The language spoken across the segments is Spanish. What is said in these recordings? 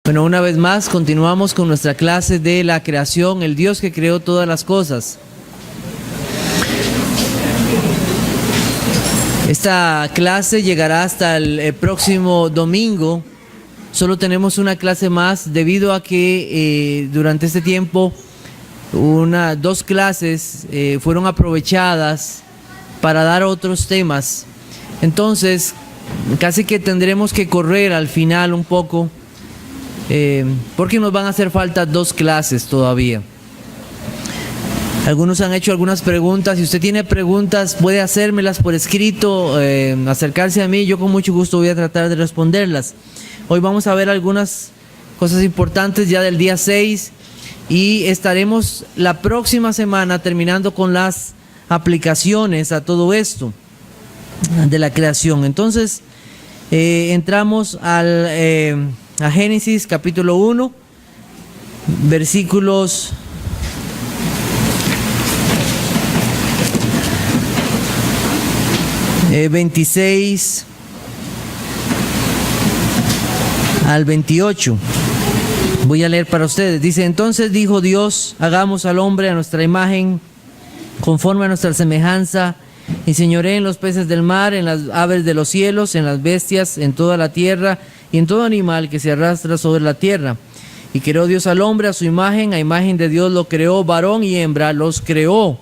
Bueno, una vez más continuamos con nuestra clase de la creación, el Dios que creó todas las cosas. Esta clase llegará hasta el próximo domingo. Solo tenemos una clase más debido a que durante este tiempo dos clases fueron aprovechadas para dar otros temas. Entonces, casi que tendremos que correr al final un poco. Porque nos van a hacer falta 2 clases todavía. Algunos han hecho algunas preguntas. Si usted tiene preguntas, puede hacérmelas por escrito, acercarse a mí. Yo con mucho gusto voy a tratar de responderlas. Hoy vamos a ver algunas cosas importantes ya del día 6 y estaremos la próxima semana terminando con las aplicaciones a todo esto de la creación. Entonces, entramos a Génesis capítulo 1, versículos 26 al 28. Voy a leer para ustedes. Dice: entonces dijo Dios, hagamos al hombre a nuestra imagen, conforme a nuestra semejanza, y señoree en los peces del mar, en las aves de los cielos, en las bestias, en toda la tierra, y en todo animal que se arrastra sobre la tierra. Y creó Dios al hombre a su imagen, a imagen de Dios lo creó, varón y hembra los creó.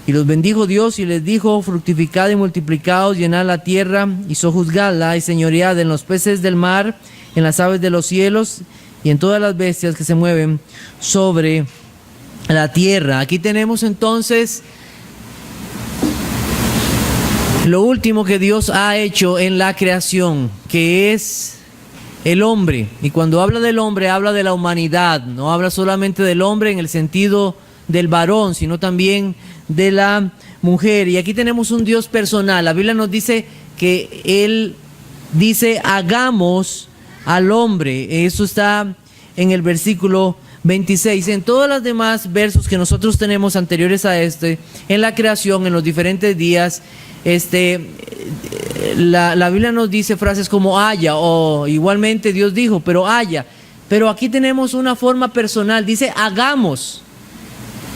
Y los bendijo Dios y les dijo: fructificad y multiplicaos, llenad la tierra y sojuzgadla, y señoread en los peces del mar, en las aves de los cielos, y en todas las bestias que se mueven sobre la tierra. Aquí tenemos entonces lo último que Dios ha hecho en la creación, que es el hombre. Y cuando habla del hombre, habla de la humanidad. No habla solamente del hombre en el sentido del varón, sino también de la mujer. Y aquí tenemos un Dios personal. La Biblia nos dice que Él dice: hagamos al hombre. Eso está en el versículo 26. En todos los demás versos que nosotros tenemos anteriores a este, en la creación, en los diferentes días, la Biblia nos dice frases como haya, o igualmente Dios dijo, pero haya. Pero aquí tenemos una forma personal, dice hagamos.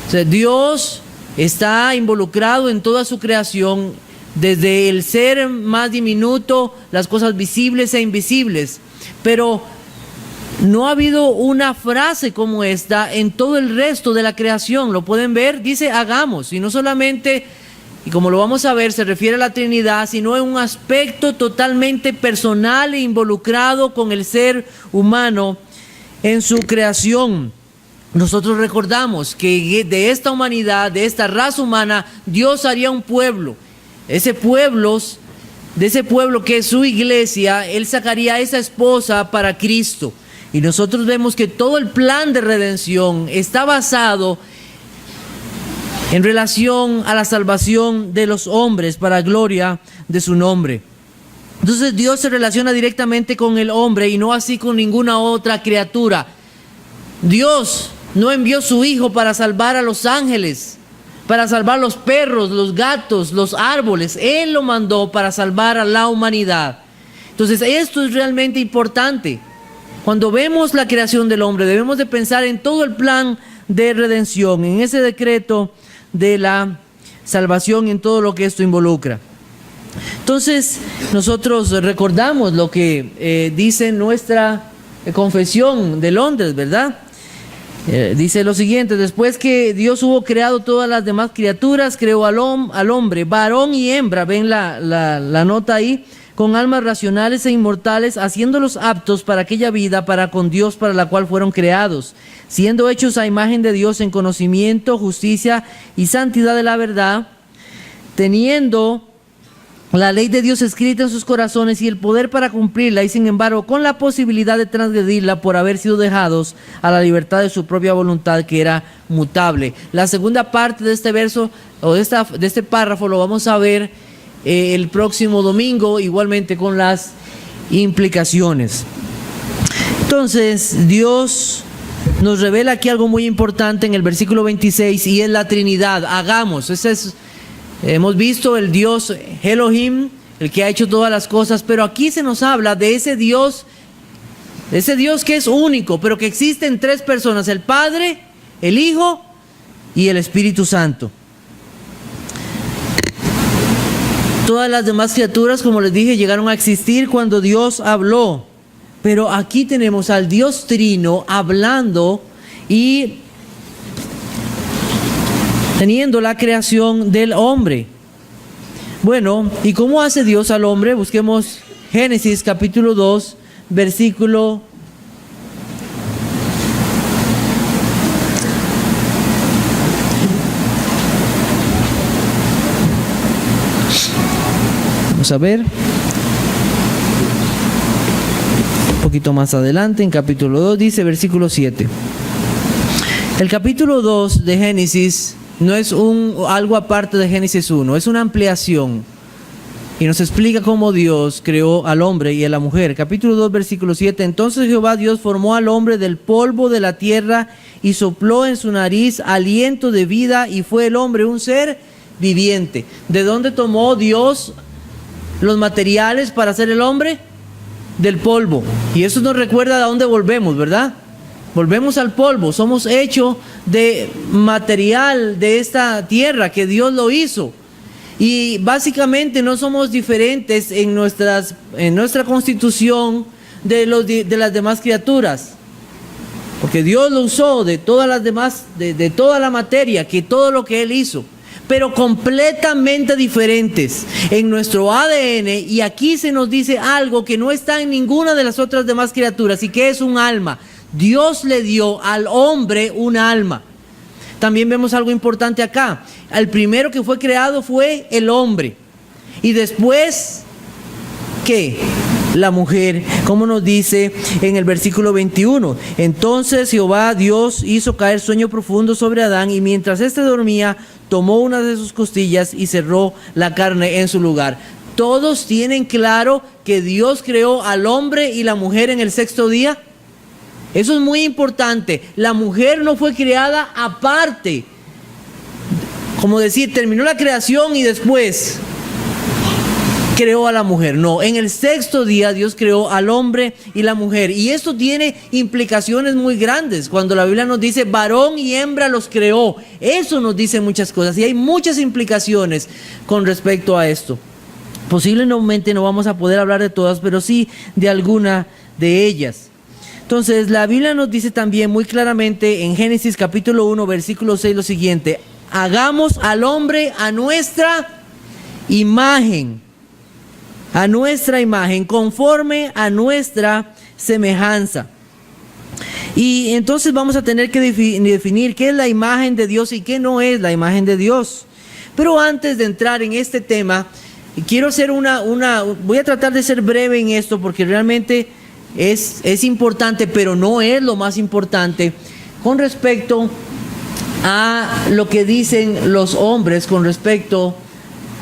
O sea, Dios está involucrado en toda su creación, desde el ser más diminuto, las cosas visibles e invisibles. Pero no ha habido una frase como esta en todo el resto de la creación. Lo pueden ver, dice hagamos, y no solamente, y como lo vamos a ver, se refiere a la Trinidad, sino en un aspecto totalmente personal e involucrado con el ser humano en su creación. Nosotros recordamos que de esta humanidad, de esta raza humana, Dios haría un pueblo. De ese pueblo que es su iglesia, Él sacaría a esa esposa para Cristo. Y nosotros vemos que todo el plan de redención está basado en relación a la salvación de los hombres para gloria de su nombre. Entonces Dios se relaciona directamente con el hombre y no así con ninguna otra criatura. Dios no envió su Hijo para salvar a los ángeles, para salvar los perros, los gatos, los árboles. Él lo mandó para salvar a la humanidad. Entonces esto es realmente importante. Cuando vemos la creación del hombre, debemos de pensar en todo el plan de redención, en ese decreto de la salvación y en todo lo que esto involucra. Entonces, nosotros recordamos lo que dice nuestra confesión de Londres, ¿verdad? Dice lo siguiente: después que Dios hubo creado todas las demás criaturas, creó al hombre, varón y hembra, ven la nota ahí, con almas racionales e inmortales, haciéndolos aptos para aquella vida, para con Dios, para la cual fueron creados, siendo hechos a imagen de Dios en conocimiento, justicia y santidad de la verdad, teniendo la ley de Dios escrita en sus corazones y el poder para cumplirla, y sin embargo con la posibilidad de transgredirla por haber sido dejados a la libertad de su propia voluntad, que era mutable. La segunda parte de este verso, o de este párrafo, lo vamos a ver el próximo domingo, igualmente con las implicaciones. Entonces, Dios nos revela aquí algo muy importante en el versículo 26, y es la Trinidad. Hagamos, hemos visto el Dios Elohim, el que ha hecho todas las cosas, pero aquí se nos habla de ese Dios Ese Dios que es único, pero que existe en tres personas: el Padre, el Hijo y el Espíritu Santo. Todas las demás criaturas, como les dije, llegaron a existir cuando Dios habló. Pero aquí tenemos al Dios Trino hablando y teniendo la creación del hombre. Bueno, ¿y cómo hace Dios al hombre? Busquemos Génesis capítulo 2, versículo 1. Vamos a ver. Un poquito más adelante, en capítulo 2, dice versículo 7. El capítulo 2 de Génesis no es algo aparte de Génesis 1, es una ampliación. Y nos explica cómo Dios creó al hombre y a la mujer. Capítulo 2, versículo 7. Entonces Jehová Dios formó al hombre del polvo de la tierra y sopló en su nariz aliento de vida, y fue el hombre un ser viviente. ¿De dónde tomó Dios los materiales para hacer el hombre? Del polvo. Y eso nos recuerda a dónde volvemos, ¿verdad? Volvemos al polvo. Somos hechos de material de esta tierra que Dios lo hizo. Y básicamente no somos diferentes en nuestra constitución de las demás criaturas. Porque Dios lo usó de todas las demás, de toda la materia, que todo lo que Él hizo. Pero completamente diferentes en nuestro ADN, y aquí se nos dice algo que no está en ninguna de las otras demás criaturas, y que es un alma. Dios le dio al hombre un alma. También vemos algo importante acá. El primero que fue creado fue el hombre, y después, ¿qué? La mujer, como nos dice en el versículo 21. Entonces Jehová Dios hizo caer sueño profundo sobre Adán, y mientras éste dormía, tomó una de sus costillas y cerró la carne en su lugar. ¿Todos tienen claro que Dios creó al hombre y la mujer en el sexto día? Eso es muy importante. La mujer no fue creada aparte. Como decir, terminó la creación y después creó a la mujer. No, en el sexto día Dios creó al hombre y la mujer. Y esto tiene implicaciones muy grandes. Cuando la Biblia nos dice varón y hembra los creó, eso nos dice muchas cosas. Y hay muchas implicaciones con respecto a esto. Posiblemente no vamos a poder hablar de todas, pero sí de alguna de ellas. Entonces, la Biblia nos dice también muy claramente en Génesis capítulo 1, versículo 6 lo siguiente: hagamos al hombre a nuestra imagen, conforme a nuestra semejanza. Y entonces vamos a tener que definir qué es la imagen de Dios y qué no es la imagen de Dios. Pero antes de entrar en este tema, quiero hacer voy a tratar de ser breve en esto, porque realmente es importante, pero no es lo más importante con respecto a lo que dicen los hombres con respecto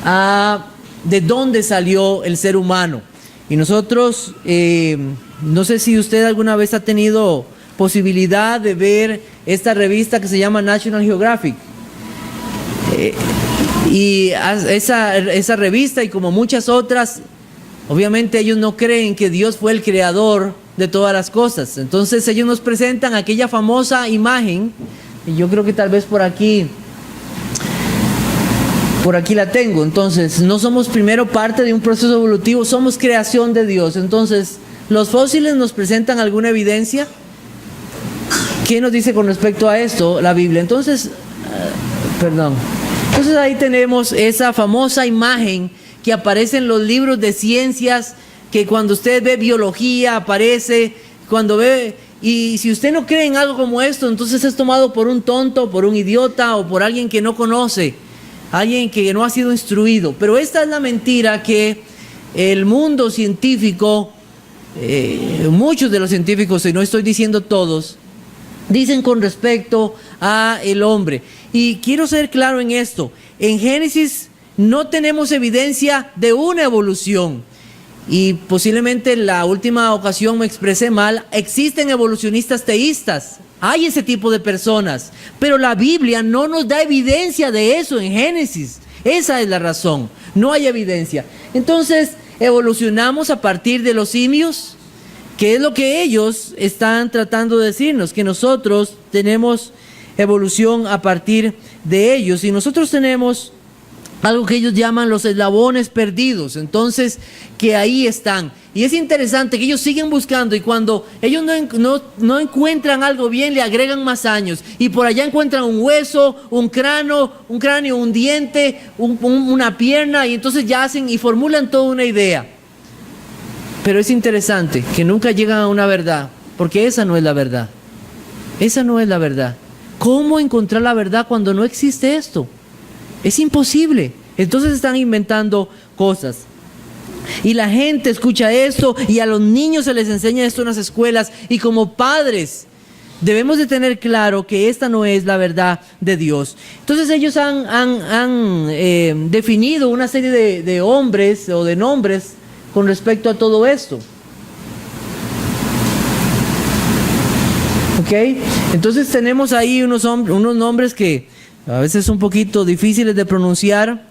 a de dónde salió el ser humano. Y nosotros, no sé si usted alguna vez ha tenido posibilidad de ver esta revista que se llama National Geographic. Y esa revista, y como muchas otras, obviamente ellos no creen que Dios fue el creador de todas las cosas. Entonces ellos nos presentan aquella famosa imagen, y yo creo que tal vez por aquí la tengo. Entonces, no somos primero parte de un proceso evolutivo, somos creación de Dios. Entonces, los fósiles nos presentan alguna evidencia. ¿Qué nos dice con respecto a esto la Biblia? Entonces, Entonces ahí tenemos esa famosa imagen que aparece en los libros de ciencias, que cuando usted ve biología aparece, y si usted no cree en algo como esto, entonces es tomado por un tonto, por un idiota o por alguien que no conoce, alguien que no ha sido instruido. Pero esta es la mentira que el mundo científico, muchos de los científicos, y no estoy diciendo todos, dicen con respecto a el hombre. Y quiero ser claro en esto: en Génesis no tenemos evidencia de una evolución. Y posiblemente en la última ocasión me expresé mal. Existen evolucionistas teístas, hay ese tipo de personas, pero la Biblia no nos da evidencia de eso en Génesis. Esa es la razón, no hay evidencia. Entonces, ¿evolucionamos a partir de los simios? ¿Qué es lo que ellos están tratando de decirnos? Que nosotros tenemos evolución a partir de ellos, y nosotros tenemos algo que ellos llaman los eslabones perdidos. Entonces, que ahí están. Y es interesante que ellos siguen buscando, y cuando ellos no encuentran algo bien, le agregan más años. Y por allá encuentran un hueso, un cráneo, un diente, una pierna, y entonces ya hacen y formulan toda una idea. Pero es interesante que nunca llegan a una verdad, porque esa no es la verdad. Esa no es la verdad. ¿Cómo encontrar la verdad cuando no existe esto? Es imposible. Entonces están inventando cosas. Y la gente escucha esto, y a los niños se les enseña esto en las escuelas, y como padres debemos de tener claro que esta no es la verdad de Dios. Entonces ellos han definido una serie de hombres o de nombres con respecto a todo esto. ¿Ok? Entonces tenemos ahí unos nombres que a veces son un poquito difíciles de pronunciar.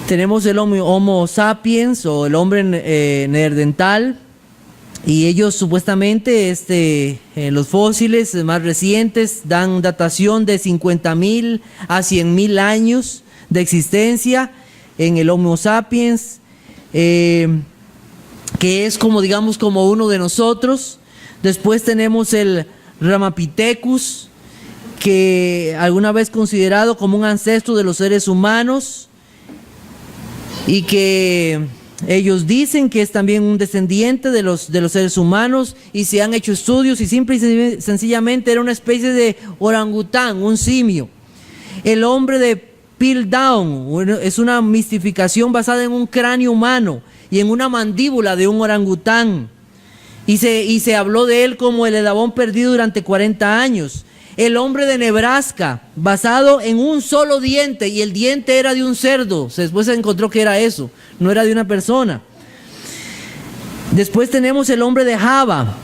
Tenemos el Homo sapiens, o el hombre neandertal, y ellos supuestamente los fósiles más recientes dan datación de 50,000 a 100,000 años de existencia en el Homo sapiens, que es como, digamos, como uno de nosotros. Después tenemos el Ramapithecus, que alguna vez considerado como un ancestro de los seres humanos, y que ellos dicen que es también un descendiente de los seres humanos, y se han hecho estudios, y simple y sencillamente era una especie de orangután, un simio. El hombre de Piltdown es una mistificación basada en un cráneo humano y en una mandíbula de un orangután, y se habló de él como el eslabón perdido durante 40 años. El hombre de Nebraska, basado en un solo diente, y el diente era de un cerdo. Después se encontró que era eso, no era de una persona. Después tenemos el hombre de Java,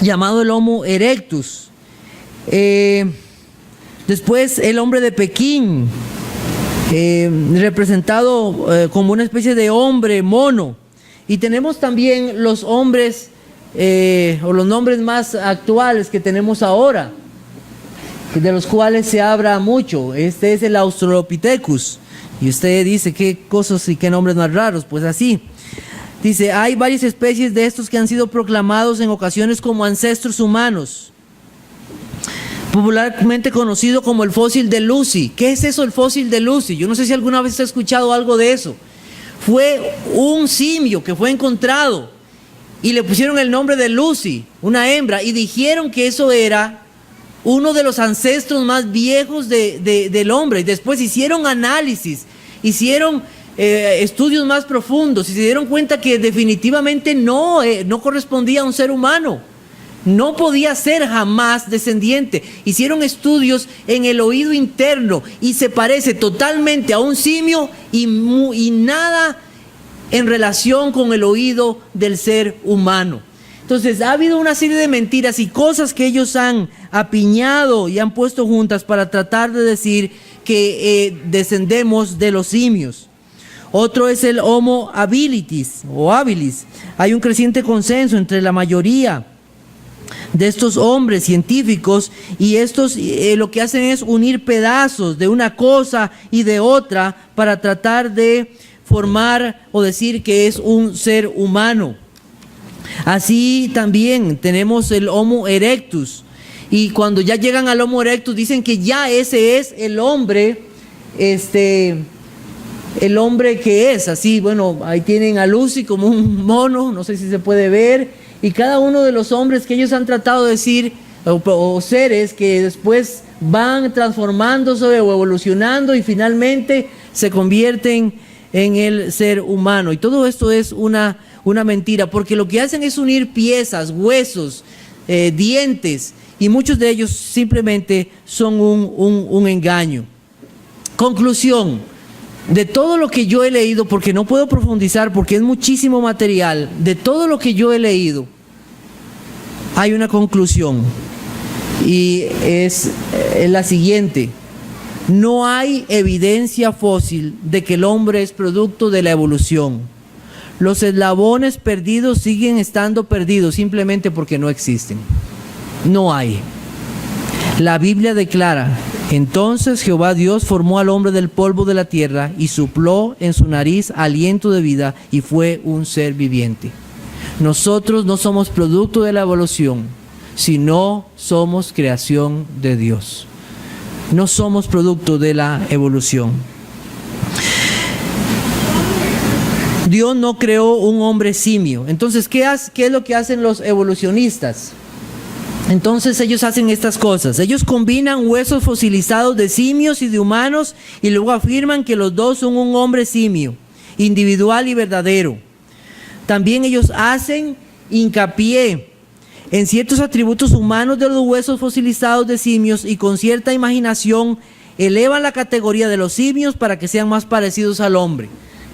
llamado el Homo erectus. Después el hombre de Pekín, representado como una especie de hombre mono. Y tenemos también los hombres, o los nombres más actuales que tenemos ahora, de los cuales se habla mucho. Este es el Australopithecus. Y usted dice, ¿qué cosas y qué nombres más raros? Pues así. Dice, hay varias especies de estos que han sido proclamados en ocasiones como ancestros humanos, popularmente conocido como el fósil de Lucy. ¿Qué es eso, el fósil de Lucy? Yo no sé si alguna vez ha escuchado algo de eso. Fue un simio que fue encontrado, y le pusieron el nombre de Lucy, una hembra, y dijeron que eso era uno de los ancestros más viejos del hombre. Y después hicieron análisis, hicieron estudios más profundos, y se dieron cuenta que definitivamente no correspondía a un ser humano. No podía ser jamás descendiente. Hicieron estudios en el oído interno, y se parece totalmente a un simio, y nada en relación con el oído del ser humano. Entonces ha habido una serie de mentiras y cosas que ellos han apiñado y han puesto juntas para tratar de decir que descendemos de los simios. Otro es el Homo habilis o habilis. Hay un creciente consenso entre la mayoría de estos hombres científicos, y estos lo que hacen es unir pedazos de una cosa y de otra para tratar de formar o decir que es un ser humano. Así también tenemos el Homo erectus, y cuando ya llegan al Homo erectus dicen que ya ese es el hombre, el hombre que es así. Bueno, ahí tienen a Lucy como un mono, no sé si se puede ver. Y cada uno de los hombres que ellos han tratado de decir, o seres que después van transformándose o evolucionando y finalmente se convierten en el ser humano. Y todo esto es una mentira, porque lo que hacen es unir piezas, huesos, dientes, y muchos de ellos simplemente son un engaño. Conclusión de todo lo que yo he leído, porque no puedo profundizar porque es muchísimo material. De todo lo que yo he leído hay una conclusión, y es la siguiente: no hay evidencia fósil de que el hombre es producto de la evolución. Los eslabones perdidos siguen estando perdidos simplemente porque no existen. No hay. La Biblia declara: entonces Jehová Dios formó al hombre del polvo de la tierra y sopló en su nariz aliento de vida y fue un ser viviente. Nosotros no somos producto de la evolución, sino somos creación de Dios. No somos producto de la evolución. Dios no creó un hombre simio. Entonces, ¿qué es lo que hacen los evolucionistas? Entonces ellos hacen estas cosas. Ellos combinan huesos fosilizados de simios y de humanos y luego afirman que los dos son un hombre simio, individual y verdadero. También ellos hacen hincapié en ciertos atributos humanos de los huesos fosilizados de simios y con cierta imaginación elevan la categoría de los simios para que sean más parecidos al hombre.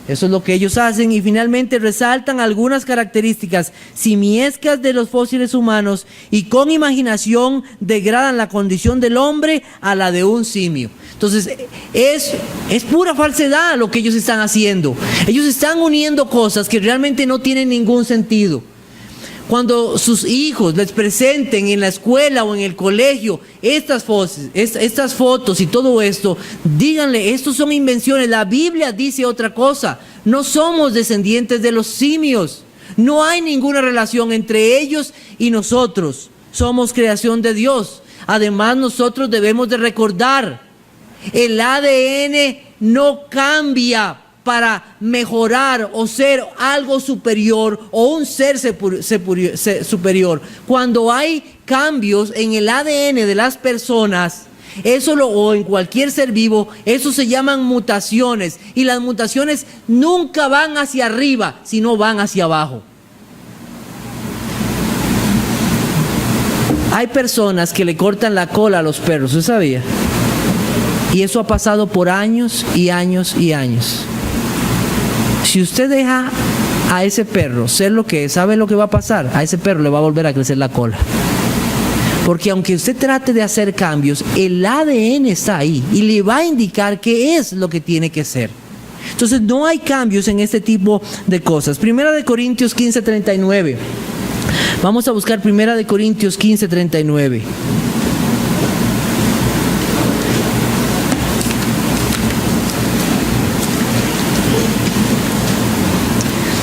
Eso es lo que ellos hacen, y finalmente resaltan algunas características simiescas de los fósiles humanos y con imaginación degradan la condición del hombre a la de un simio. Entonces es pura falsedad lo que ellos están haciendo. Ellos están uniendo cosas que realmente no tienen ningún sentido. Cuando sus hijos les presenten en la escuela o en el colegio estas fotos y todo esto, díganle: estos son invenciones, la Biblia dice otra cosa, no somos descendientes de los simios, no hay ninguna relación entre ellos y nosotros, somos creación de Dios. Además, nosotros debemos de recordar, el ADN no cambia para mejorar o ser algo superior o un ser superior. Cuando hay cambios en el ADN de las personas, o en cualquier ser vivo, eso se llaman mutaciones. Y las mutaciones nunca van hacia arriba, sino van hacia abajo. Hay personas que le cortan la cola a los perros, ¿usted sabía? Y eso ha pasado por años y años y años. Si usted deja a ese perro ser lo que es, ¿sabe lo que va a pasar? A ese perro le va a volver a crecer la cola. Porque aunque usted trate de hacer cambios, el ADN está ahí y le va a indicar qué es lo que tiene que ser. Entonces no hay cambios en este tipo de cosas. Primera de Corintios 15:39. Vamos a buscar Primera de Corintios 15:39.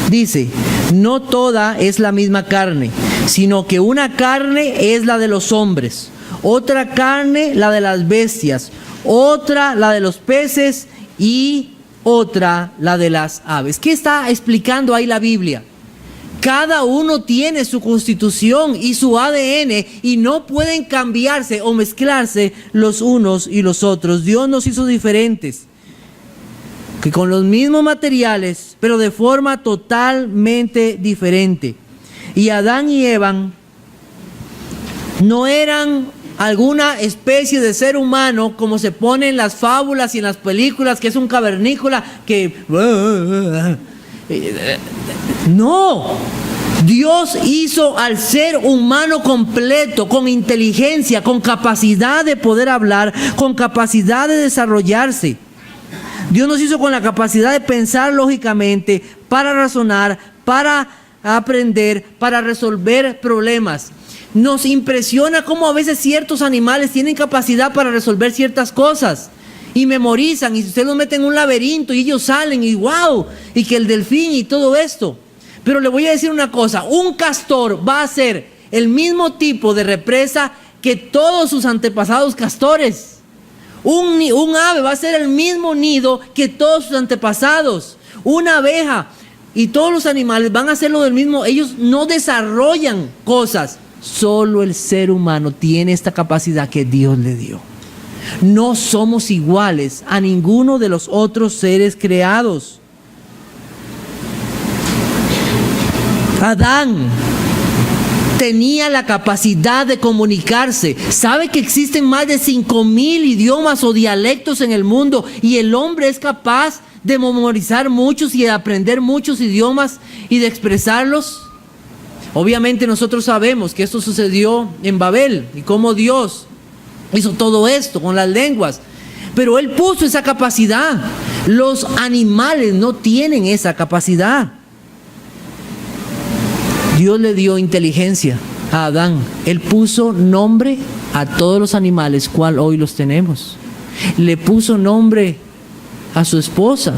Dice: no toda es la misma carne, sino que una carne es la de los hombres, otra carne la de las bestias, otra la de los peces y otra la de las aves. ¿Qué está explicando ahí la Biblia? Cada uno tiene su constitución y su ADN y no pueden cambiarse o mezclarse los unos y los otros. Dios nos hizo diferentes, que con los mismos materiales, pero de forma totalmente diferente. Y Adán y Eva no eran alguna especie de ser humano como se pone en las fábulas y en las películas, que es un cavernícola que... No, Dios hizo al ser humano completo, con inteligencia, con capacidad de poder hablar, con capacidad de desarrollarse. Dios nos hizo con la capacidad de pensar lógicamente, para razonar, para aprender, para resolver problemas. Nos impresiona cómo a veces ciertos animales tienen capacidad para resolver ciertas cosas y memorizan, y si usted los mete en un laberinto y ellos salen y wow, y que el delfín y todo esto. Pero le voy a decir una cosa: un castor va a ser el mismo tipo de represa que todos sus antepasados castores. Un ave va a ser el mismo nido que todos sus antepasados. Una abeja y todos los animales van a hacer lo del mismo. Ellos no desarrollan cosas. Solo el ser humano tiene esta capacidad que Dios le dio. No somos iguales a ninguno de los otros seres creados. Adán tenía la capacidad de comunicarse. ¿Sabe que existen más de 5,000 idiomas o dialectos en el mundo? Y el hombre es capaz de memorizar muchos y de aprender muchos idiomas y de expresarlos. Obviamente nosotros sabemos que esto sucedió en Babel y cómo Dios hizo todo esto con las lenguas. Pero Él puso esa capacidad. Los animales no tienen esa capacidad. Dios le dio inteligencia a Adán. Él puso nombre a todos los animales, cual hoy los tenemos. Le puso nombre a su esposa.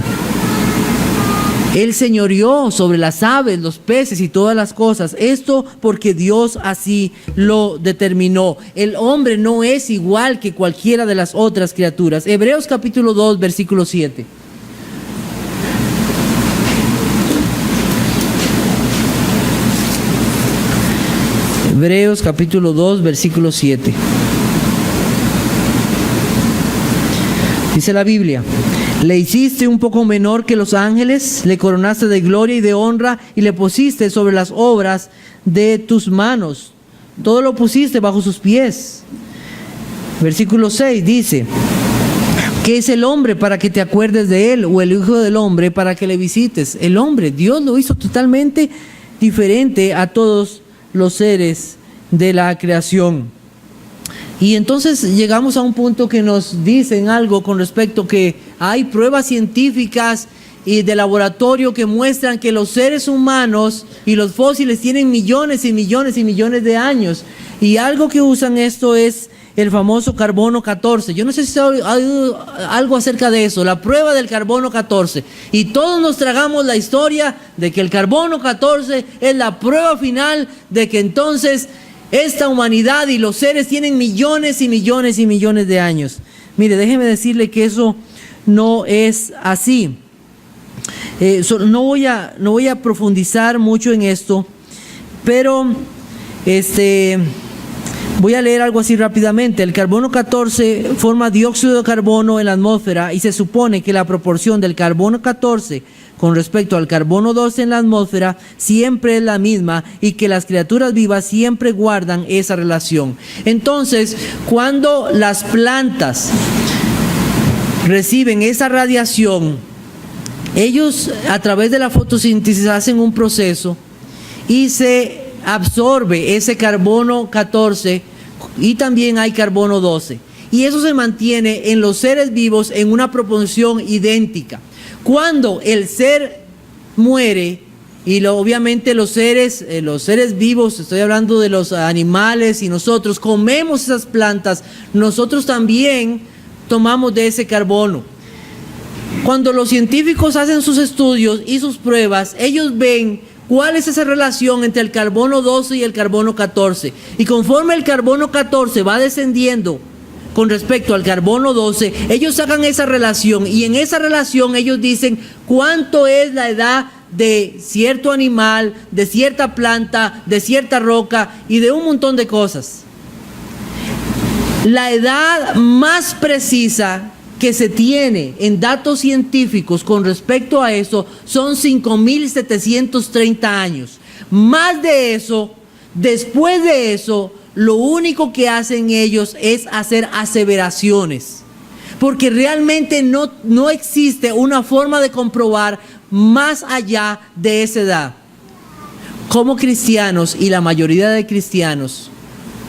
Él señoreó sobre las aves, los peces y todas las cosas. Esto porque Dios así lo determinó. El hombre no es igual que cualquiera de las otras criaturas. Hebreos capítulo 2, versículo 7. Hebreos capítulo 2, versículo 7. Dice la Biblia: le hiciste un poco menor que los ángeles, le coronaste de gloria y de honra y le pusiste sobre las obras de tus manos. Todo lo pusiste bajo sus pies. Versículo 6 dice: ¿qué es el hombre para que te acuerdes de él? O el hijo del hombre para que le visites. El hombre, Dios lo hizo totalmente diferente a todos los seres de la creación. Y entonces llegamos a un punto que nos dicen algo con respecto que hay pruebas científicas y de laboratorio que muestran que los seres humanos y los fósiles tienen millones y millones y millones de años. Y algo que usan esto es el famoso carbono 14. Yo no sé si hay algo acerca de eso, la prueba del carbono 14. Y todos nos tragamos la historia de que el carbono 14 es la prueba final de que entonces esta humanidad y los seres tienen millones y millones y millones de años. Mire, déjeme decirle que eso no es así. No voy a profundizar mucho en esto, pero voy a leer algo así rápidamente. El carbono 14 forma dióxido de carbono en la atmósfera y se supone que la proporción del carbono 14 con respecto al carbono 12 en la atmósfera siempre es la misma y que las criaturas vivas siempre guardan esa relación. Entonces, cuando las plantas reciben esa radiación, ellos a través de la fotosíntesis hacen un proceso y se absorbe ese carbono 14 y también hay carbono 12. Y eso se mantiene en los seres vivos en una proporción idéntica. Cuando el ser muere, y obviamente los seres vivos, estoy hablando de los animales y nosotros, comemos esas plantas, nosotros también tomamos de ese carbono. Cuando los científicos hacen sus estudios y sus pruebas, ellos ven cuál es esa relación entre el carbono 12 y el carbono 14. Y conforme el carbono 14 va descendiendo con respecto al carbono 12, ellos sacan esa relación y en esa relación ellos dicen cuánto es la edad de cierto animal, de cierta planta, de cierta roca y de un montón de cosas. La edad más precisa que se tiene en datos científicos con respecto a eso son 5.730 años. Más de eso, después de eso, lo único que hacen ellos es hacer aseveraciones, porque realmente no existe una forma de comprobar más allá de esa edad. Como cristianos y la mayoría de cristianos,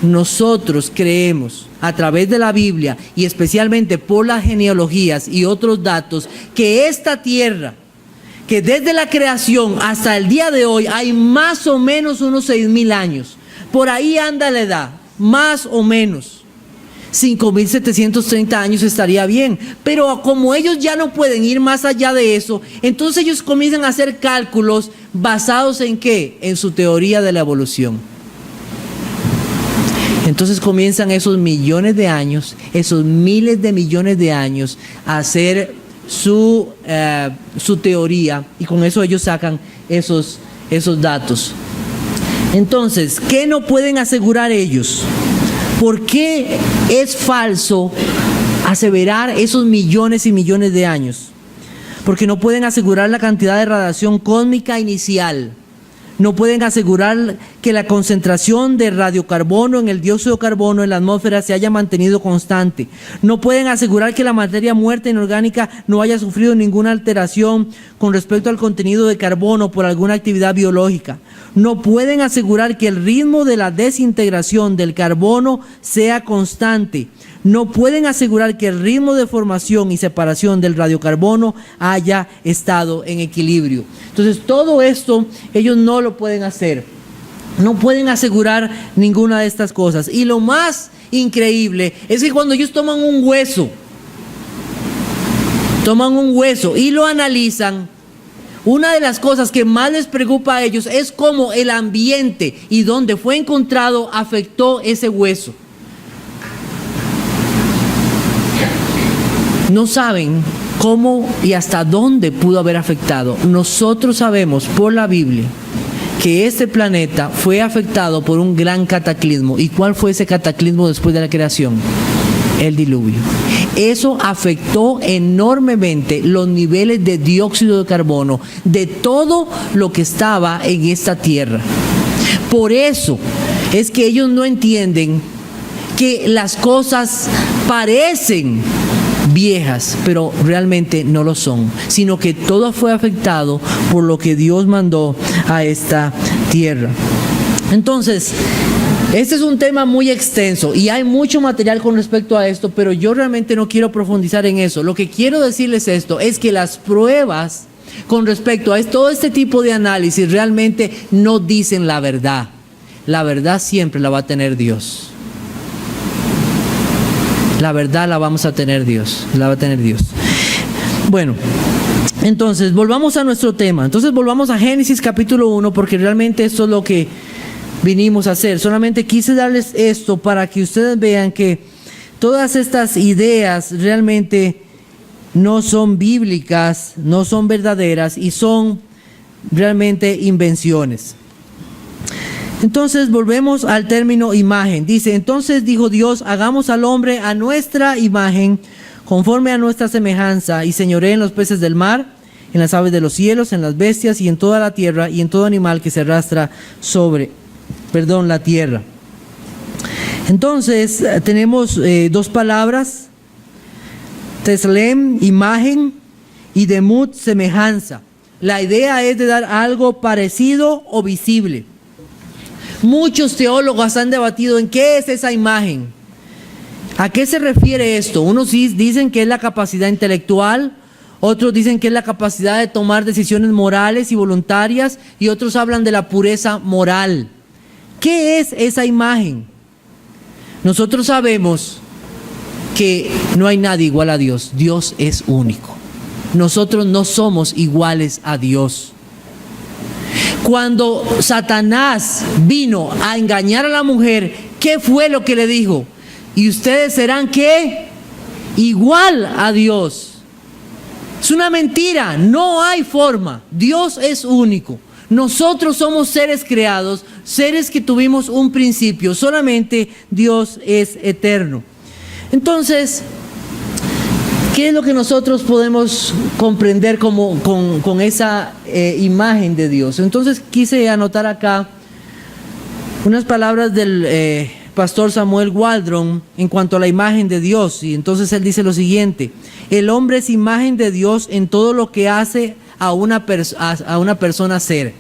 nosotros creemos a través de la Biblia y especialmente por las genealogías y otros datos que esta tierra, que desde la creación hasta el día de hoy hay más o menos unos 6.000 años. Por ahí anda la edad, más o menos. 5.730 años estaría bien, pero como ellos ya no pueden ir más allá de eso, entonces ellos comienzan a hacer cálculos basados en ¿qué? En su teoría de la evolución. Entonces comienzan esos millones de años, esos miles de millones de años a hacer su teoría y con eso ellos sacan esos datos. Entonces, ¿qué no pueden asegurar ellos? ¿Por qué es falso aseverar esos millones y millones de años? Porque no pueden asegurar la cantidad de radiación cósmica inicial. No pueden asegurar que la concentración de radiocarbono en el dióxido de carbono en la atmósfera se haya mantenido constante. No pueden asegurar que la materia muerta inorgánica no haya sufrido ninguna alteración con respecto al contenido de carbono por alguna actividad biológica. No pueden asegurar que el ritmo de la desintegración del carbono sea constante. No pueden asegurar que el ritmo de formación y separación del radiocarbono haya estado en equilibrio. Entonces, todo esto ellos no lo pueden hacer. No pueden asegurar ninguna de estas cosas. Y lo más increíble es que cuando ellos toman un hueso y lo analizan, una de las cosas que más les preocupa a ellos es cómo el ambiente y donde fue encontrado afectó ese hueso. No saben cómo y hasta dónde pudo haber afectado. Nosotros sabemos por la Biblia que este planeta fue afectado por un gran cataclismo. ¿Y cuál fue ese cataclismo después de la creación? El diluvio. Eso afectó enormemente los niveles de dióxido de carbono de todo lo que estaba en esta tierra. Por eso es que ellos no entienden que las cosas parecen viejas, pero realmente no lo son, sino que todo fue afectado por lo que Dios mandó a esta tierra. Entonces, este es un tema muy extenso y hay mucho material con respecto a esto, pero yo realmente no quiero profundizar en eso. Lo que quiero decirles esto es que las pruebas con respecto a todo este tipo de análisis realmente no dicen la verdad. La verdad siempre la va a tener Dios. La verdad la vamos a tener Dios, la va a tener Dios. Bueno, entonces volvamos a nuestro tema. Entonces volvamos a Génesis capítulo 1, porque realmente esto es lo que vinimos a hacer. Solamente quise darles esto para que ustedes vean que todas estas ideas realmente no son bíblicas, no son verdaderas y son realmente invenciones. Entonces volvemos al término imagen. Dice, entonces dijo Dios, hagamos al hombre a nuestra imagen, conforme a nuestra semejanza, y señoree en los peces del mar, en las aves de los cielos, en las bestias y en toda la tierra, y en todo animal que se arrastra sobre la tierra. Entonces tenemos dos palabras, Teslem, imagen, y Demut, semejanza. La idea es de dar algo parecido o visible. Muchos teólogos han debatido en qué es esa imagen. ¿A qué se refiere esto? Unos dicen que es la capacidad intelectual, otros dicen que es la capacidad de tomar decisiones morales y voluntarias, y otros hablan de la pureza moral. ¿Qué es esa imagen? Nosotros sabemos que no hay nadie igual a Dios. Dios es único. Nosotros no somos iguales a Dios. Cuando Satanás vino a engañar a la mujer, ¿qué fue lo que le dijo? Y ustedes serán, ¿qué? Igual a Dios. Es una mentira, no hay forma. Dios es único. Nosotros somos seres creados, seres que tuvimos un principio. Solamente Dios es eterno. Entonces, ¿qué es lo que nosotros podemos comprender con esa imagen de Dios? Entonces quise anotar acá unas palabras del pastor Samuel Waldron en cuanto a la imagen de Dios. Y entonces él dice lo siguiente: el hombre es imagen de Dios en todo lo que hace a una persona ser.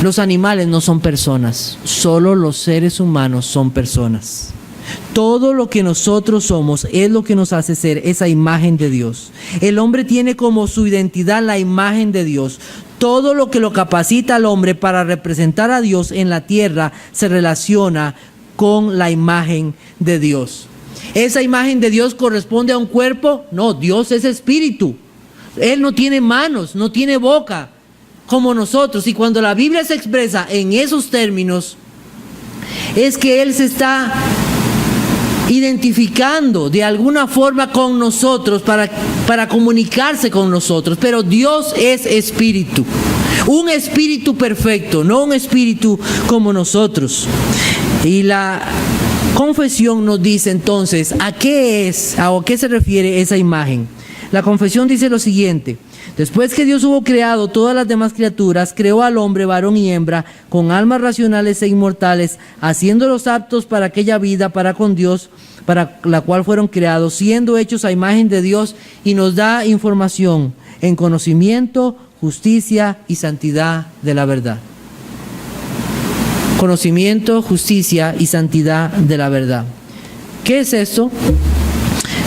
Los animales no son personas, solo los seres humanos son personas. Todo lo que nosotros somos es lo que nos hace ser esa imagen de Dios. El hombre tiene como su identidad la imagen de Dios. Todo lo que lo capacita al hombre para representar a Dios en la tierra se relaciona con la imagen de Dios. ¿Esa imagen de Dios corresponde a un cuerpo? No, Dios es espíritu. Él no tiene manos, no tiene boca como nosotros. Y cuando la Biblia se expresa en esos términos, es que Él se está identificando de alguna forma con nosotros para comunicarse con nosotros. Pero Dios es espíritu, un espíritu perfecto, no un espíritu como nosotros. Y la confesión nos dice entonces a qué se refiere esa imagen. La confesión dice lo siguiente: después que Dios hubo creado todas las demás criaturas, creó al hombre varón y hembra, con almas racionales e inmortales, haciéndolos aptos para aquella vida para con Dios, para la cual fueron creados, siendo hechos a imagen de Dios, y nos da información en conocimiento, justicia y santidad de la verdad. Conocimiento, justicia y santidad de la verdad. ¿Qué es esto?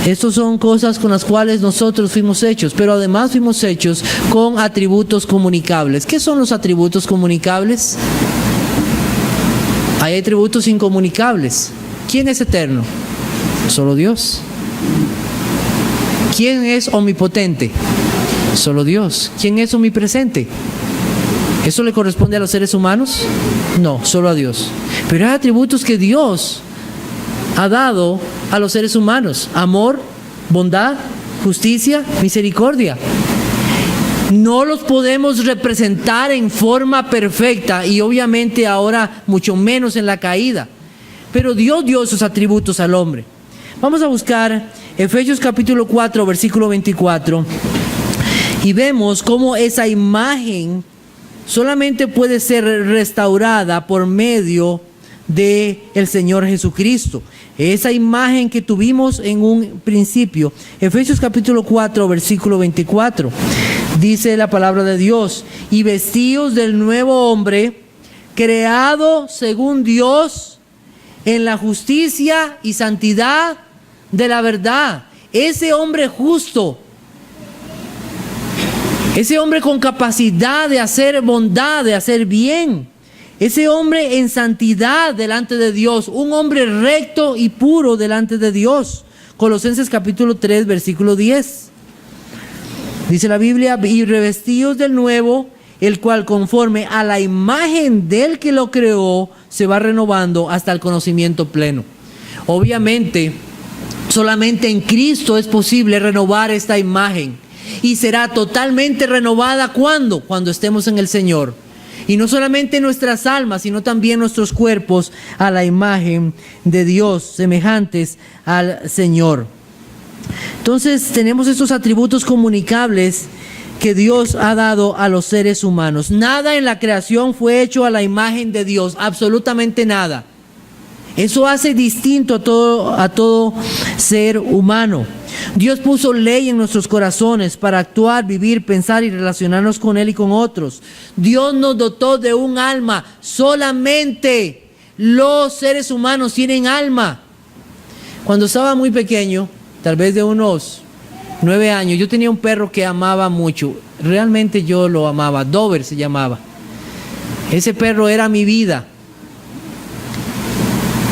Estas son cosas con las cuales nosotros fuimos hechos, pero además fuimos hechos con atributos comunicables. ¿Qué son los atributos comunicables? Hay atributos incomunicables. ¿Quién es eterno? Solo Dios. ¿Quién es omnipotente? Solo Dios. ¿Quién es omnipresente? ¿Eso le corresponde a los seres humanos? No, solo a Dios. Pero hay atributos que Dios ha dado a los seres humanos: amor, bondad, justicia, misericordia. No los podemos representar en forma perfecta, y obviamente ahora mucho menos en la caída. Pero Dios dio esos atributos al hombre. Vamos a buscar Efesios capítulo 4, versículo 24. Y vemos cómo esa imagen solamente puede ser restaurada por medio de el Señor Jesucristo. Esa imagen que tuvimos en un principio. Efesios capítulo 4, versículo 24. Dice la palabra de Dios: y vestidos del nuevo hombre, creado según Dios en la justicia y santidad de la verdad. Ese hombre justo, ese hombre con capacidad de hacer bondad, de hacer bien, ese hombre en santidad delante de Dios, un hombre recto y puro delante de Dios. Colosenses capítulo 3, versículo 10. Dice la Biblia: y revestidos del nuevo, el cual conforme a la imagen del que lo creó, se va renovando hasta el conocimiento pleno. Obviamente, solamente en Cristo es posible renovar esta imagen. Y será totalmente renovada ¿cuándo? Cuando estemos en el Señor. Y no solamente nuestras almas, sino también nuestros cuerpos a la imagen de Dios, semejantes al Señor. Entonces tenemos estos atributos comunicables que Dios ha dado a los seres humanos. Nada en la creación fue hecho a la imagen de Dios, absolutamente nada. Eso hace distinto a todo ser humano. Dios puso ley en nuestros corazones para actuar, vivir, pensar y relacionarnos con Él y con otros. Dios nos dotó de un alma. Solamente los seres humanos tienen alma. Cuando estaba muy pequeño, tal vez de unos 9 años, yo tenía un perro que amaba mucho. Realmente yo lo amaba. Dover se llamaba. Ese perro era mi vida.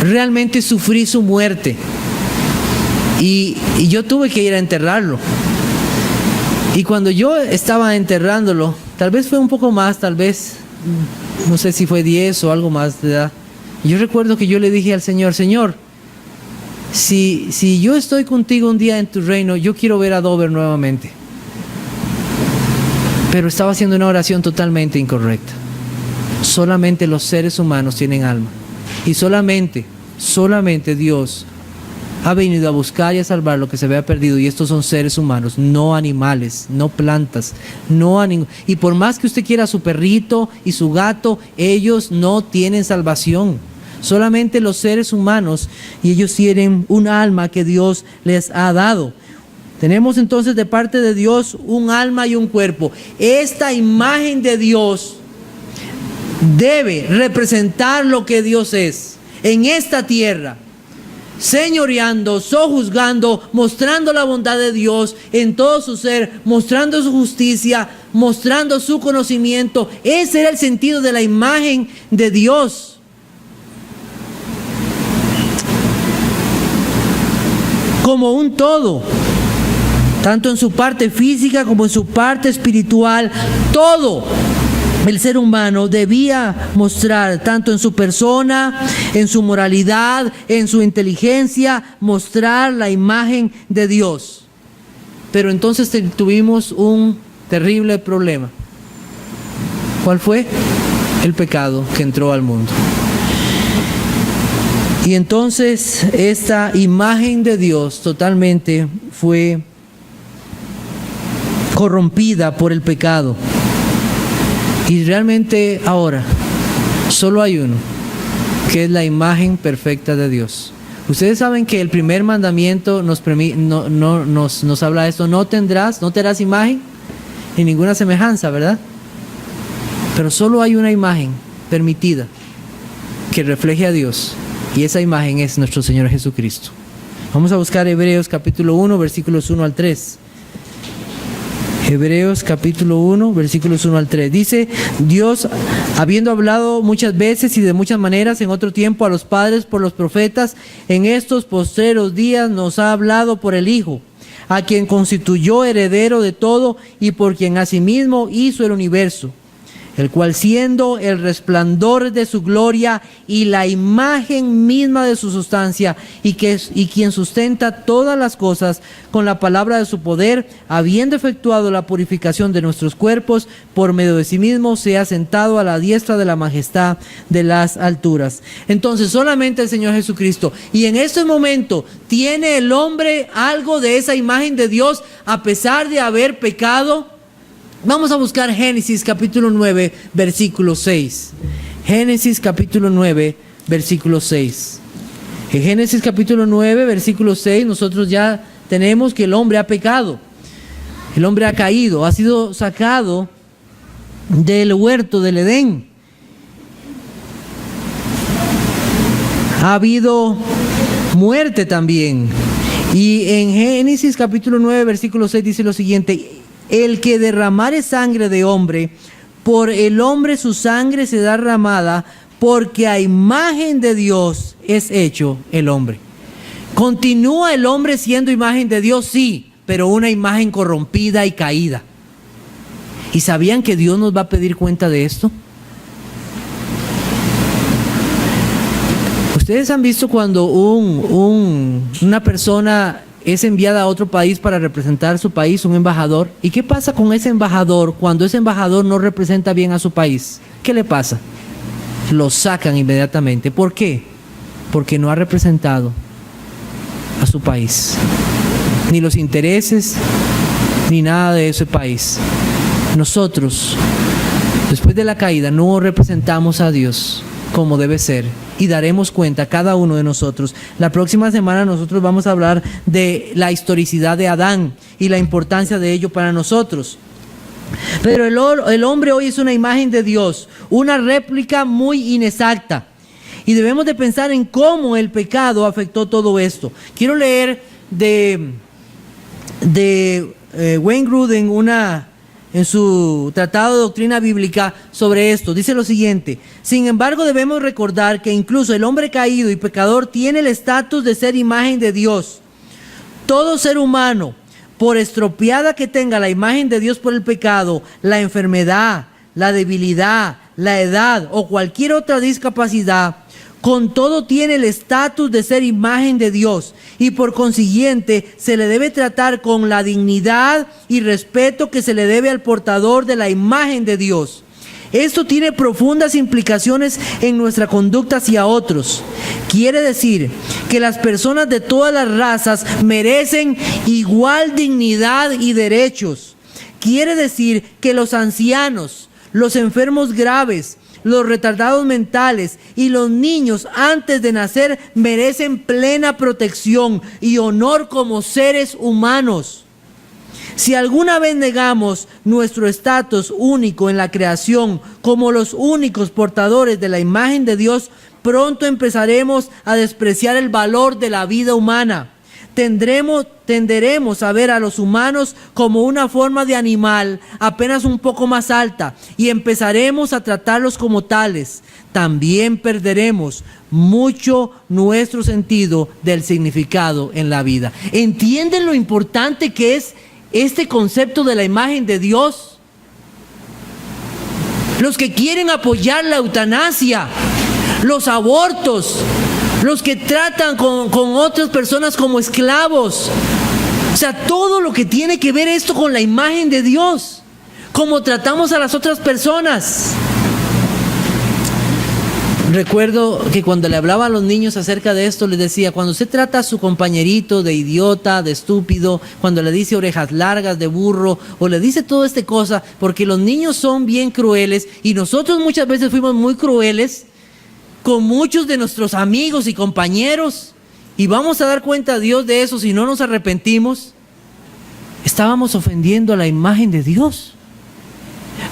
Realmente sufrí su muerte. Y yo tuve que ir a enterrarlo. Y cuando yo estaba enterrándolo, tal vez fue un poco más, tal vez, no sé si fue 10 o algo más de edad. Yo recuerdo que yo le dije al Señor: Señor, si yo estoy contigo un día en tu reino, yo quiero ver a Dover nuevamente. Pero estaba haciendo una oración totalmente incorrecta. Solamente los seres humanos tienen alma. Y solamente Dios ha venido a buscar y a salvar lo que se había perdido, y estos son seres humanos, no animales, no plantas, y por más que usted quiera a su perrito y su gato, ellos no tienen salvación. Solamente los seres humanos, y ellos tienen un alma que Dios les ha dado. Tenemos entonces de parte de Dios un alma y un cuerpo. Esta imagen de Dios debe representar lo que Dios es en esta tierra, señoreando, sojuzgando, mostrando la bondad de Dios en todo su ser, mostrando su justicia, mostrando su conocimiento. Ese era el sentido de la imagen de Dios. Como un todo, tanto en su parte física como en su parte espiritual, todo el ser humano debía mostrar, tanto en su persona, en su moralidad, en su inteligencia, mostrar la imagen de Dios. Pero entonces tuvimos un terrible problema. ¿Cuál fue? El pecado que entró al mundo. Y entonces esta imagen de Dios totalmente fue corrompida por el pecado. Y realmente ahora solo hay uno, que es la imagen perfecta de Dios. Ustedes saben que el primer mandamiento nos habla de esto: no te harás imagen ni ninguna semejanza, ¿verdad? Pero solo hay una imagen permitida que refleje a Dios, y esa imagen es nuestro Señor Jesucristo. Vamos a buscar Hebreos capítulo 1, versículos 1 al 3. Hebreos capítulo 1, versículos 1 al 3. Dice: Dios, habiendo hablado muchas veces y de muchas maneras en otro tiempo a los padres por los profetas, en estos postreros días nos ha hablado por el Hijo, a quien constituyó heredero de todo y por quien asimismo hizo el universo, el cual, siendo el resplandor de su gloria y la imagen misma de su sustancia, y quien sustenta todas las cosas con la palabra de su poder, habiendo efectuado la purificación de nuestros cuerpos, por medio de sí mismo se ha sentado a la diestra de la majestad de las alturas. Entonces, solamente el Señor Jesucristo. Y en este momento, ¿tiene el hombre algo de esa imagen de Dios a pesar de haber pecado? Vamos a buscar Génesis capítulo 9, versículo 6. Génesis capítulo 9, versículo 6. En Génesis capítulo 9, versículo 6, nosotros ya tenemos que el hombre ha pecado. El hombre ha caído, ha sido sacado del huerto del Edén. Ha habido muerte también. Y en Génesis capítulo 9, versículo 6 dice lo siguiente: el que derramare sangre de hombre, por el hombre su sangre será derramada, porque a imagen de Dios es hecho el hombre. ¿Continúa el hombre siendo imagen de Dios? Sí, pero una imagen corrompida y caída. ¿Y sabían que Dios nos va a pedir cuenta de esto? Ustedes han visto cuando una persona es enviada a otro país para representar su país, un embajador. ¿Y qué pasa con ese embajador cuando ese embajador no representa bien a su país? ¿Qué le pasa? Lo sacan inmediatamente. ¿Por qué? Porque no ha representado a su país, ni los intereses, ni nada de ese país. Nosotros, después de la caída, no representamos a Dios como debe ser, y daremos cuenta cada uno de nosotros. La próxima semana nosotros vamos a hablar de la historicidad de Adán y la importancia de ello para nosotros. Pero el hombre hoy es una imagen de Dios, una réplica muy inexacta, y debemos de pensar en cómo el pecado afectó todo esto. Quiero leer de Wayne Grudem en su tratado de doctrina bíblica sobre esto. Dice lo siguiente: sin embargo, debemos recordar que incluso el hombre caído y pecador tiene el estatus de ser imagen de Dios. Todo ser humano, por estropeada que tenga la imagen de Dios por el pecado, la enfermedad, la debilidad, la edad o cualquier otra discapacidad, con todo tiene el estatus de ser imagen de Dios, y por consiguiente se le debe tratar con la dignidad y respeto que se le debe al portador de la imagen de Dios. Esto tiene profundas implicaciones en nuestra conducta hacia otros. Quiere decir que las personas de todas las razas merecen igual dignidad y derechos. Quiere decir que los ancianos, los enfermos graves, los retardados mentales y los niños antes de nacer merecen plena protección y honor como seres humanos. Si alguna vez negamos nuestro estatus único en la creación como los únicos portadores de la imagen de Dios, pronto empezaremos a despreciar el valor de la vida humana. Tenderemos a ver a los humanos como una forma de animal apenas un poco más alta y empezaremos a tratarlos como tales. También perderemos mucho nuestro sentido del significado en la vida. ¿Entienden lo importante que es este concepto de la imagen de Dios? Los que quieren apoyar la eutanasia, los abortos, los que tratan con otras personas como esclavos, o sea, todo lo que tiene que ver esto con la imagen de Dios, cómo tratamos a las otras personas. Recuerdo que cuando le hablaba a los niños acerca de esto, les decía: cuando usted trata a su compañerito de idiota, de estúpido, cuando le dice orejas largas de burro, o le dice toda esta cosa, porque los niños son bien crueles, y nosotros muchas veces fuimos muy crueles con muchos de nuestros amigos y compañeros, y vamos a dar cuenta a Dios de eso si no nos arrepentimos. Estábamos ofendiendo a la imagen de Dios.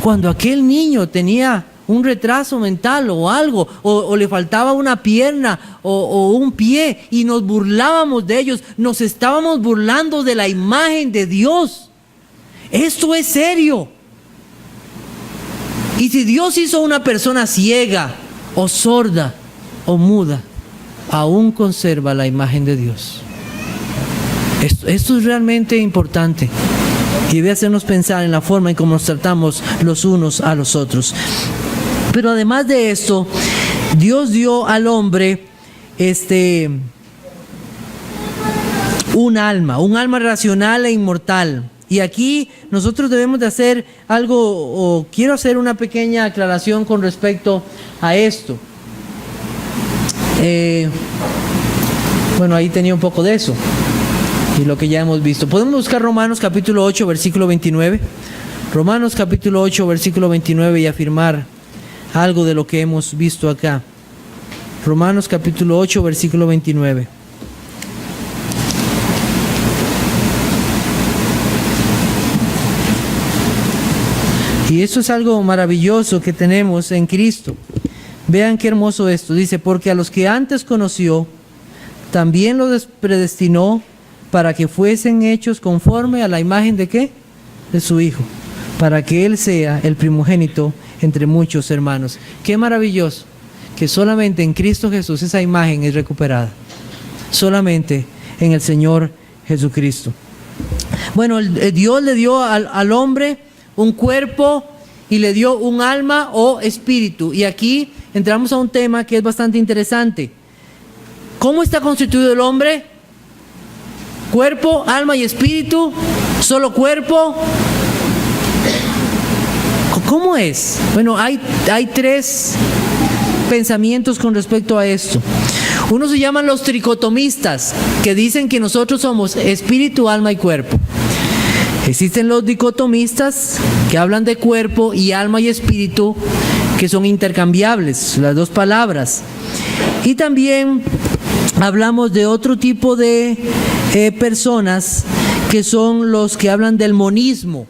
Cuando aquel niño tenía un retraso mental o algo, o le faltaba una pierna o un pie, y nos burlábamos de ellos. Nos estábamos burlando de la imagen de Dios. Esto es serio. Y si Dios hizo una persona ciega o sorda o muda, aún conserva la imagen de Dios. Esto es realmente importante y debe hacernos pensar en la forma en cómo nos tratamos los unos a los otros. Pero además de esto, Dios dio al hombre un alma racional e inmortal. Y aquí nosotros debemos de hacer algo, o quiero hacer una pequeña aclaración con respecto a esto. Bueno, ahí tenía un poco de eso y lo que ya hemos visto. Podemos buscar Romanos capítulo 8, versículo 29. Romanos capítulo 8, versículo 29 y afirmar algo de lo que hemos visto acá. Romanos capítulo 8, versículo 29. Y eso es algo maravilloso que tenemos en Cristo. Vean qué hermoso esto. Dice, porque a los que antes conoció, también los predestinó para que fuesen hechos conforme a la imagen de ¿qué? De su Hijo, para que Él sea el primogénito entre muchos hermanos. Qué maravilloso que solamente en Cristo Jesús esa imagen es recuperada. Solamente en el Señor Jesucristo. Bueno, Dios le dio al hombre un cuerpo y le dio un alma o espíritu. Y aquí entramos a un tema que es bastante interesante. ¿Cómo está constituido el hombre? Cuerpo, alma y espíritu. ¿Solo cuerpo? ¿Cómo es? Bueno, hay tres pensamientos con respecto a esto. Unos se llaman los tricotomistas, que dicen que nosotros somos espíritu, alma y cuerpo. Existen los dicotomistas que hablan de cuerpo y alma y espíritu, que son intercambiables, las dos palabras. Y también hablamos de otro tipo de personas que son los que hablan del monismo,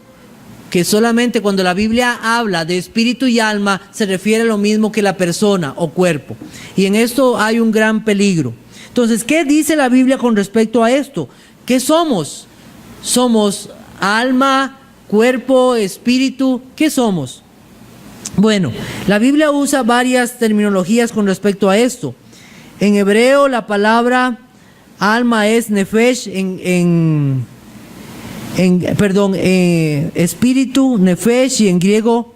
que solamente cuando la Biblia habla de espíritu y alma se refiere a lo mismo que la persona o cuerpo. Y en esto hay un gran peligro. Entonces, ¿qué dice la Biblia con respecto a esto? ¿Qué somos? Somos alma, cuerpo, espíritu. ¿Qué somos? Bueno, la Biblia usa varias terminologías con respecto a esto. En hebreo la palabra alma es nefesh, espíritu, nefesh, y en griego,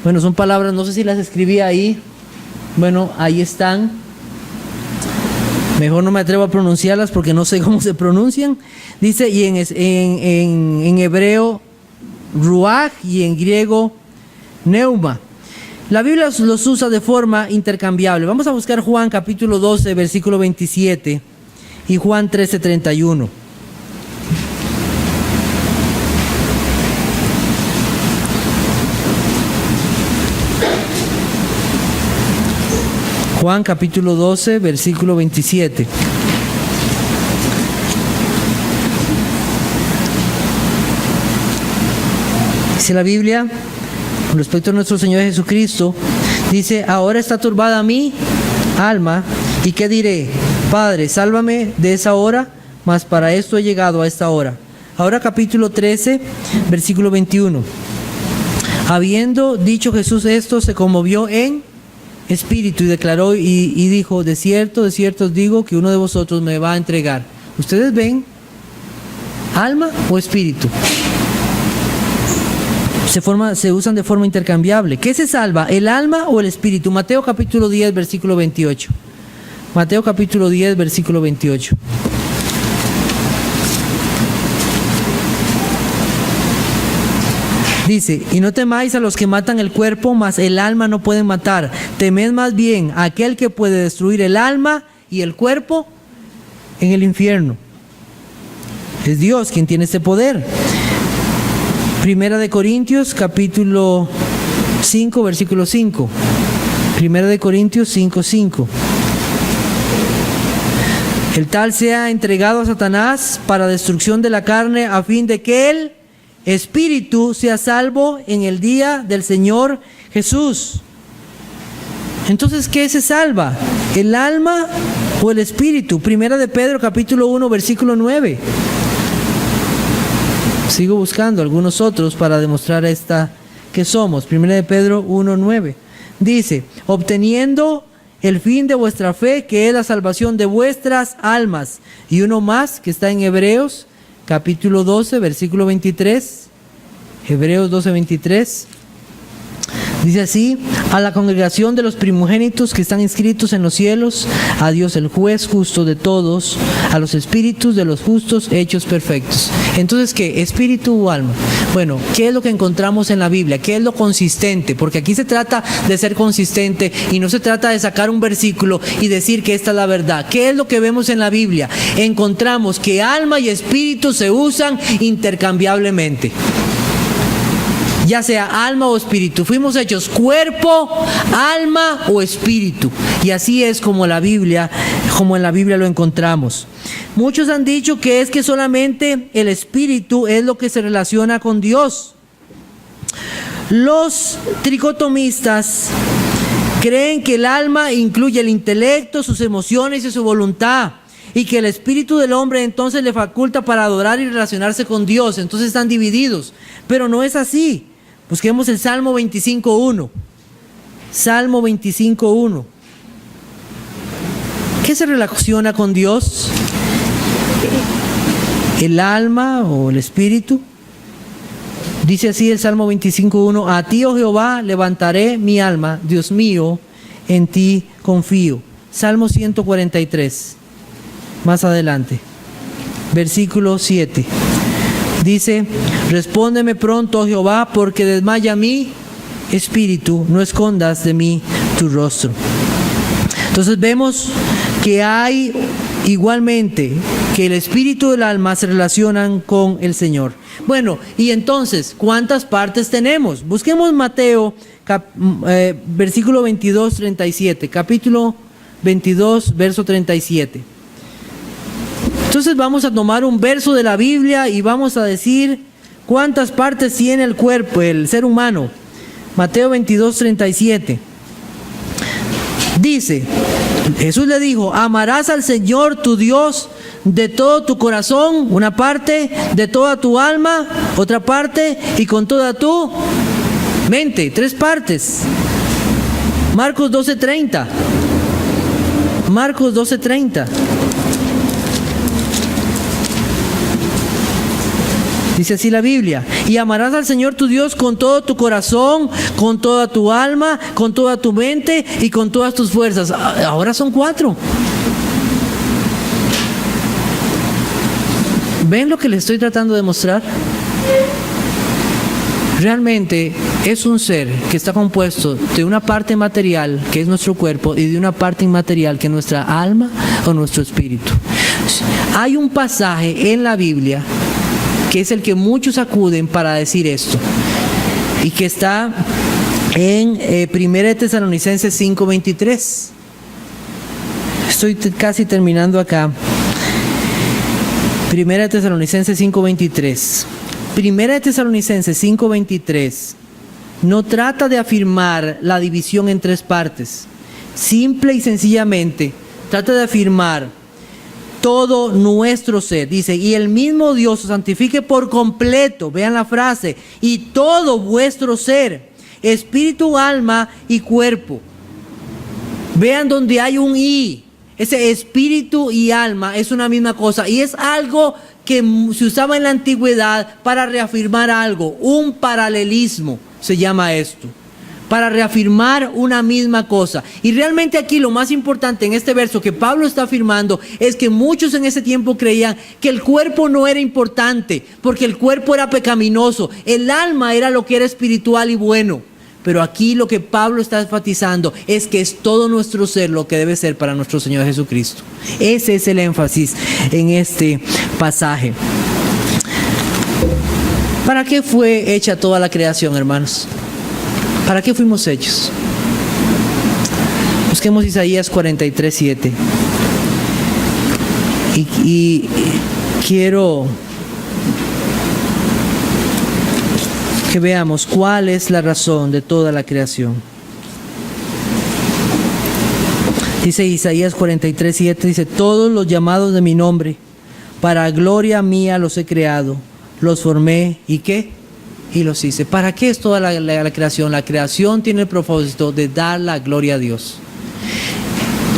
bueno, son palabras, no sé si las escribí ahí. Bueno, ahí están. Mejor no me atrevo a pronunciarlas porque no sé cómo se pronuncian. Dice, y en hebreo, ruach, y en griego, neuma. La Biblia los usa de forma intercambiable. Vamos a buscar Juan capítulo 12, versículo 27, y Juan 13, 31. Juan capítulo 12, versículo 27. Dice la Biblia, con respecto a nuestro Señor Jesucristo, dice, ahora está turbada mi alma, ¿y qué diré? Padre, sálvame de esa hora, mas para esto he llegado a esta hora. Ahora capítulo 13, versículo 21. Habiendo dicho Jesús esto, se conmovió en espíritu y declaró y dijo, de cierto os digo que uno de vosotros me va a entregar. ¿Ustedes ven alma o espíritu? Se usan de forma intercambiable. ¿Qué se salva, el alma o el espíritu? Mateo capítulo 10, versículo 28. Mateo capítulo 10, versículo 28. Dice, y no temáis a los que matan el cuerpo, mas el alma no pueden matar. Temed más bien a aquel que puede destruir el alma y el cuerpo en el infierno. Es Dios quien tiene este poder. Primera de Corintios capítulo 5, versículo 5. Primera de Corintios 5, 5. El tal sea entregado a Satanás para destrucción de la carne, a fin de que él espíritu sea salvo en el día del Señor Jesús. Entonces, ¿qué se salva? ¿El alma o el espíritu? Primera de Pedro, capítulo 1, versículo 9. Sigo buscando algunos otros para demostrar que somos. Primera de Pedro 1, 9. Dice, obteniendo el fin de vuestra fe, que es la salvación de vuestras almas. Y uno más, que está en Hebreos, capítulo 12, versículo 23. Hebreos 12, 23. Dice así, a la congregación de los primogénitos que están inscritos en los cielos, a Dios el juez justo de todos, a los espíritus de los justos hechos perfectos. Entonces, ¿qué? ¿Espíritu o alma? Bueno, ¿qué es lo que encontramos en la Biblia? ¿Qué es lo consistente? Porque aquí se trata de ser consistente y no se trata de sacar un versículo y decir que esta es la verdad. ¿Qué es lo que vemos en la Biblia? Encontramos que alma y espíritu se usan intercambiablemente. Ya sea alma o espíritu. Fuimos hechos cuerpo, alma o espíritu. Y así es como en la Biblia lo encontramos. Muchos han dicho que es que solamente el espíritu es lo que se relaciona con Dios. Los tricotomistas creen que el alma incluye el intelecto, sus emociones y su voluntad. Y que el espíritu del hombre entonces le faculta para adorar y relacionarse con Dios. Entonces están divididos. Pero no es así. Busquemos el Salmo 25.1. Salmo 25.1. ¿Qué se relaciona con Dios? ¿El alma o el espíritu? Dice así el Salmo 25.1. A ti, oh Jehová, levantaré mi alma. Dios mío, en ti confío. Salmo 143. Más adelante. Versículo 7. Dice, respóndeme pronto, oh Jehová, porque desmaya mi espíritu, no escondas de mí tu rostro. Entonces vemos que hay igualmente que el espíritu y el alma se relacionan con el Señor. Bueno, y entonces, ¿cuántas partes tenemos? Busquemos Mateo, versículo 22, 37, capítulo 22, verso 37. Entonces vamos a tomar un verso de la Biblia y vamos a decir cuántas partes tiene el cuerpo, el ser humano. Mateo 22, 37. Dice, Jesús le dijo, amarás al Señor tu Dios de todo tu corazón, una parte, de toda tu alma, otra parte, y con toda tu mente, 3 partes. Marcos 12:30. Marcos 12:30. Dice así la Biblia, y amarás al Señor tu Dios con todo tu corazón, con toda tu alma, con toda tu mente y con todas tus fuerzas. Ahora son 4. ¿Ven lo que les estoy tratando de mostrar? Realmente es un ser que está compuesto de una parte material, que es nuestro cuerpo, y de una parte inmaterial, que es nuestra alma o nuestro espíritu. Hay un pasaje en la Biblia que es el que muchos acuden para decir esto, y que está en 1 Tesalonicenses 5:23. Estoy casi terminando acá. 1 Tesalonicenses 5:23. 1 Tesalonicenses 5:23 no trata de afirmar la división en 3 partes. Simple y sencillamente trata de afirmar todo nuestro ser. Dice, y el mismo Dios os santifique por completo. Vean la frase, y todo vuestro ser, espíritu, alma y cuerpo. Vean donde hay un y. Ese espíritu y alma es una misma cosa, y es algo que se usaba en la antigüedad para reafirmar algo. Un paralelismo se llama esto, para reafirmar una misma cosa. Y realmente aquí lo más importante en este verso que Pablo está afirmando es que muchos en ese tiempo creían que el cuerpo no era importante, porque el cuerpo era pecaminoso, el alma era lo que era espiritual y bueno. Pero aquí lo que Pablo está enfatizando es que es todo nuestro ser lo que debe ser para nuestro Señor Jesucristo. Ese es el énfasis en este pasaje. ¿Para qué fue hecha toda la creación, hermanos? ¿Para qué fuimos hechos? Busquemos Isaías 43:7. Y quiero que veamos cuál es la razón de toda la creación. Dice Isaías 43:7, dice: todos los llamados de mi nombre, para gloria mía los he creado, los formé, ¿y qué? Y los hice. ¿Para qué es toda la creación? La creación tiene el propósito de dar la gloria a Dios.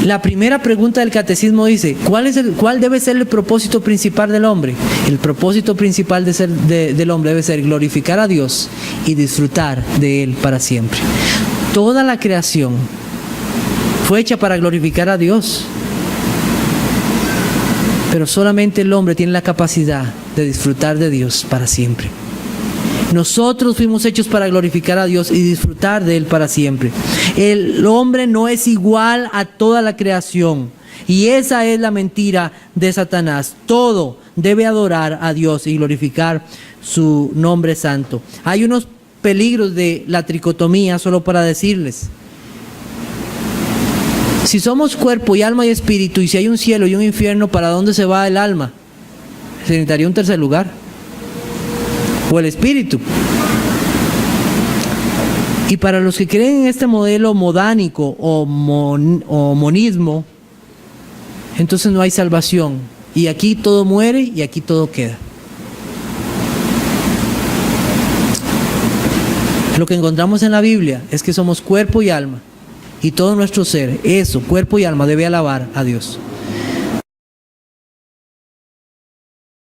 La primera pregunta del catecismo dice: ¿cuál debe ser el propósito principal del hombre? El propósito principal del hombre debe ser glorificar a Dios y disfrutar de Él para siempre. Toda la creación fue hecha para glorificar a Dios, pero solamente el hombre tiene la capacidad de disfrutar de Dios para siempre. Nosotros fuimos hechos para glorificar a Dios y disfrutar de Él para siempre. El hombre no es igual a toda la creación, y esa es la mentira de Satanás. Todo debe adorar a Dios y glorificar su nombre santo. Hay unos peligros de la tricotomía, solo para decirles. Si somos cuerpo y alma y espíritu, y si hay un cielo y un infierno, ¿para dónde se va el alma? Se necesitaría un tercer lugar, o el espíritu. Y para los que creen en este modelo modánico o monismo, entonces no hay salvación, y aquí todo muere y aquí todo queda. Lo que encontramos en la Biblia es que somos cuerpo y alma, y todo nuestro ser, eso, cuerpo y alma, debe alabar a Dios.